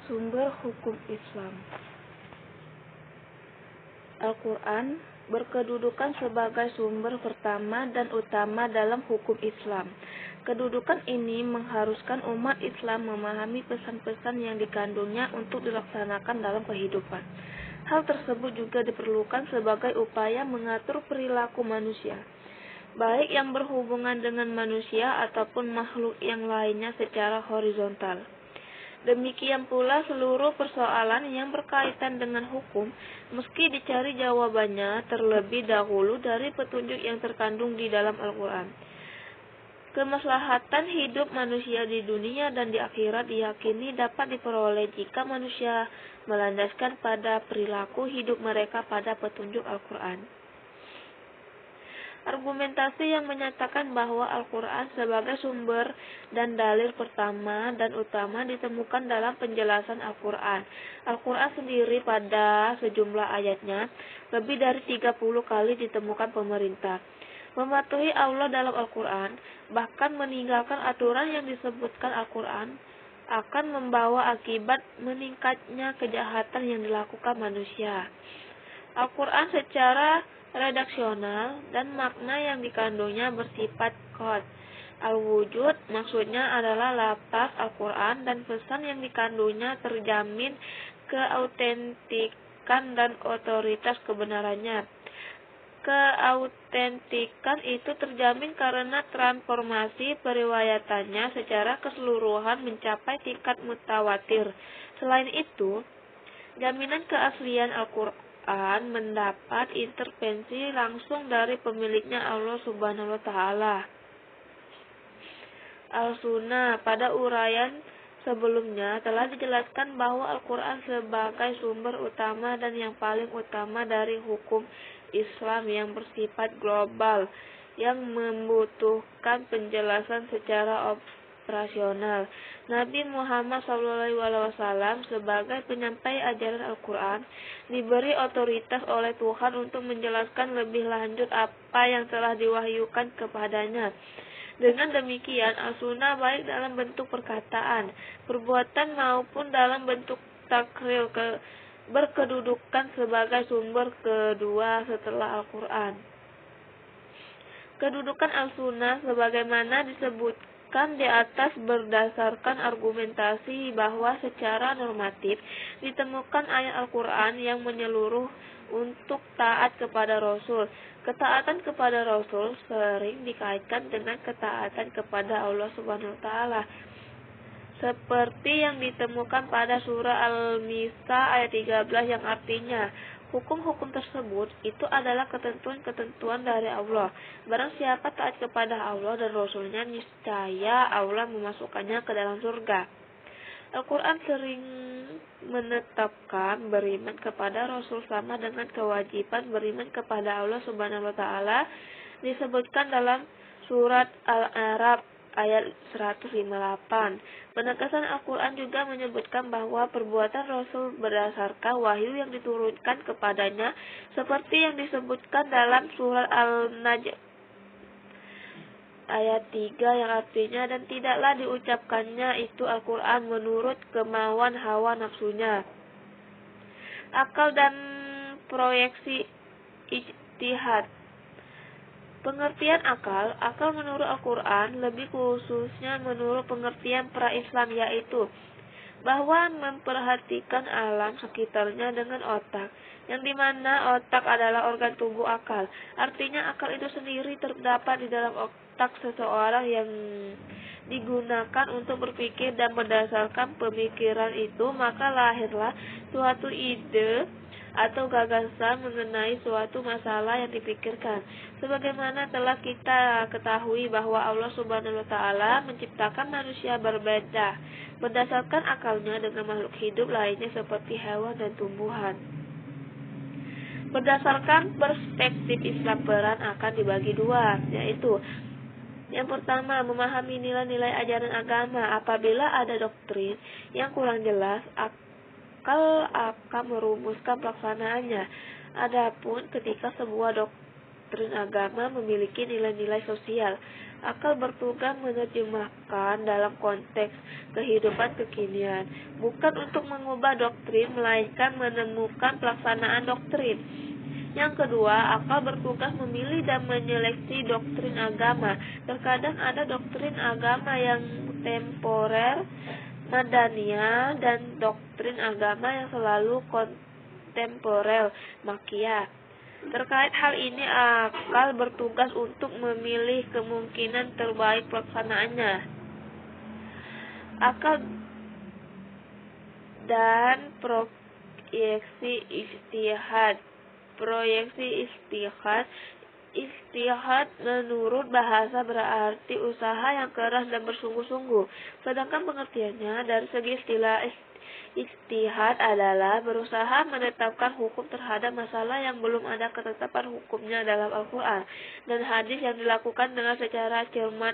Sumber hukum Islam. Al-Quran berkedudukan sebagai sumber pertama dan utama dalam hukum Islam. Kedudukan ini mengharuskan umat Islam memahami pesan-pesan yang dikandungnya untuk dilaksanakan dalam kehidupan. Hal tersebut juga diperlukan sebagai upaya mengatur perilaku manusia, baik yang berhubungan dengan manusia ataupun makhluk yang lainnya secara horizontal. Demikian pula seluruh persoalan yang berkaitan dengan hukum mesti dicari jawabannya terlebih dahulu dari petunjuk yang terkandung di dalam Al-Quran. Kemaslahatan hidup manusia di dunia dan di akhirat diyakini dapat diperoleh jika manusia melandaskan pada perilaku hidup mereka pada petunjuk Al-Quran. Argumentasi yang menyatakan bahwa Al-Quran sebagai sumber dan dalil pertama dan utama ditemukan dalam penjelasan Al-Quran. Al-Quran sendiri pada sejumlah ayatnya lebih dari 30 kali ditemukan pemerintah mematuhi Allah dalam Al-Quran, bahkan meninggalkan aturan yang disebutkan Al-Quran akan membawa akibat meningkatnya kejahatan yang dilakukan manusia. Al-Quran secara redaksional dan makna yang dikandungnya bersifat qad. Al-wujud maksudnya adalah lafaz Al-Quran dan pesan yang dikandungnya terjamin keautentikan dan otoritas kebenarannya. Keautentikan itu terjamin karena transformasi periwayatannya secara keseluruhan mencapai tingkat mutawatir. Selain itu, jaminan keaslian Al-Quran mendapat intervensi langsung dari pemiliknya Allah Subhanahu wa Ta'ala. Al-Sunnah pada uraian sebelumnya telah dijelaskan bahwa Al-Quran sebagai sumber utama dan yang paling utama dari hukum Islam yang bersifat global yang membutuhkan penjelasan secara operasional. Nabi Muhammad SAW sebagai penyampai ajaran Al-Quran diberi otoritas oleh Tuhan untuk menjelaskan lebih lanjut apa yang telah diwahyukan kepadanya. Dengan demikian, Al-Sunnah baik dalam bentuk perkataan, perbuatan maupun dalam bentuk takril berkedudukan sebagai sumber kedua setelah Al-Quran. Kedudukan Al-Sunnah sebagaimana disebutkan di atas berdasarkan argumentasi bahwa secara normatif ditemukan ayat Al-Quran yang menyeluruh untuk taat kepada Rasul. Ketaatan kepada Rasul sering dikaitkan dengan ketaatan kepada Allah Subhanahu wa Ta'ala, seperti yang ditemukan pada surah Al-Nisa ayat 13 yang artinya hukum-hukum tersebut itu adalah ketentuan-ketentuan dari Allah. Barang siapa taat kepada Allah dan Rasulnya, niscaya Allah memasukkannya ke dalam surga. Al-Quran sering menetapkan beriman kepada Rasul sama dengan kewajiban beriman kepada Allah Subhanahu wa Ta'ala, disebutkan dalam surat Al-A'raf ayat 158. Penegasan Al-Quran juga menyebutkan bahwa perbuatan Rasul berdasarkan wahyu yang diturunkan kepadanya, seperti yang disebutkan dalam surat Al-Najm ayat 3 yang artinya dan tidaklah diucapkannya itu Al-Quran menurut kemauan hawa nafsunya, akal dan proyeksi ijtihad. Pengertian akal menurut Al-Quran lebih khususnya menurut pengertian pra-Islam, yaitu bahwa memperhatikan alam sekitarnya dengan otak, yang dimana otak adalah organ tubuh akal. Artinya akal itu sendiri terdapat di dalam otak seseorang yang digunakan untuk berpikir, dan berdasarkan pemikiran itu maka lahirlah suatu ide atau gagasan mengenai suatu masalah yang dipikirkan. Sebagaimana telah kita ketahui bahwa Allah Subhanahu wa Ta'ala menciptakan manusia berbeda berdasarkan akalnya dengan makhluk hidup lainnya seperti hewan dan tumbuhan. Berdasarkan perspektif Islam, peran akan dibagi dua, yaitu yang pertama, memahami nilai-nilai ajaran agama. Apabila ada doktrin yang kurang jelas, akal akan merumuskan pelaksanaannya. Adapun ketika sebuah doktrin agama memiliki nilai-nilai sosial, Akal bertugas menerjemahkan dalam konteks kehidupan kekinian, bukan untuk mengubah doktrin, melainkan menemukan pelaksanaan doktrin. Yang kedua, akal bertugas memilih dan menyeleksi doktrin agama. Terkadang ada doktrin agama yang temporer, madaniyah, dan doktrin agama yang selalu kontemporer, makiyah. Terkait hal ini, akal bertugas untuk memilih kemungkinan terbaik pelaksanaannya. Akal dan proyeksi ijtihad. Proyeksi ijtihad menurut bahasa berarti usaha yang keras dan bersungguh-sungguh. Sedangkan pengertiannya dari segi istilah ijtihad adalah berusaha menetapkan hukum terhadap masalah yang belum ada ketetapan hukumnya dalam Al-Quran dan hadis, yang dilakukan dengan secara cermat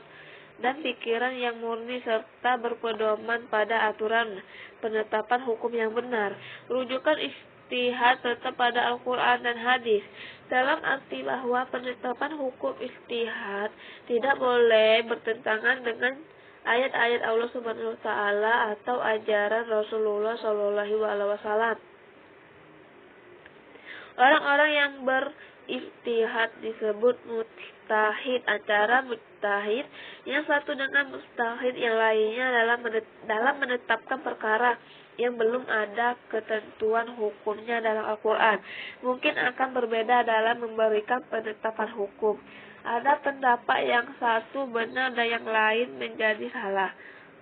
dan pikiran yang murni serta berpedoman pada aturan penetapan hukum yang benar. Rujukan ijtihad tetap pada Al-Quran dan hadis, dalam arti bahwa penetapan hukum ijtihad tidak boleh bertentangan dengan ayat-ayat Allah Subhanahu wa taala atau ajaran Rasulullah Shallallahu alaihi wasallam. Orang-orang yang berijtihad disebut mujtahid. Antara mujtahid yang satu dengan mujtahid yang lainnya dalam menetapkan perkara yang belum ada ketentuan hukumnya dalam Al-Quran mungkin akan berbeda dalam memberikan penetapan hukum. Ada pendapat yang satu benar dan yang lain menjadi salah.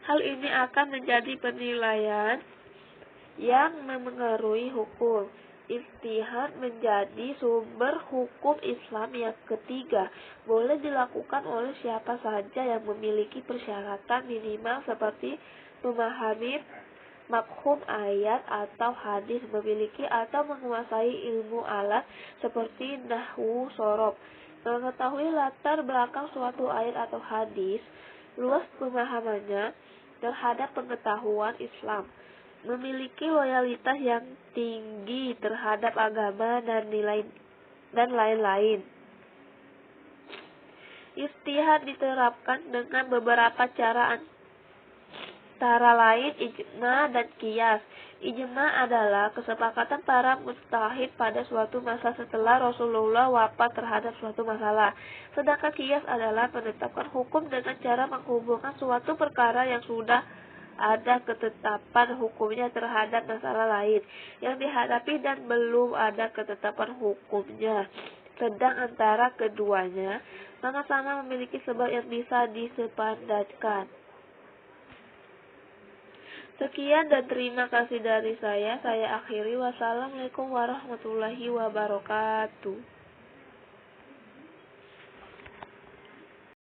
Hal ini akan menjadi penilaian yang memengaruhi hukum. Ijtihad menjadi sumber hukum Islam yang ketiga. Boleh dilakukan oleh siapa saja yang memiliki persyaratan minimal seperti memahami mafhum ayat atau hadis, memiliki atau menguasai ilmu alat seperti nahwu, shorof, mengetahui latar belakang suatu ayat atau hadis, luas pemahamannya terhadap pengetahuan Islam, memiliki loyalitas yang tinggi terhadap agama dan lain-lain. Ijtihad diterapkan dengan beberapa cara, antara lain ijma dan qiyas. Ijma adalah kesepakatan para mujtahid pada suatu masa setelah Rasulullah wafat terhadap suatu masalah. Sedangkan qiyas adalah menetapkan hukum dengan cara menghubungkan suatu perkara yang sudah ada ketetapan hukumnya terhadap masalah lain yang dihadapi dan belum ada ketetapan hukumnya. Sedang antara keduanya sama-sama memiliki sebab yang bisa disepadankan. Sekian dan terima kasih dari saya. Saya akhiri. Wassalamualaikum warahmatullahi wabarakatuh.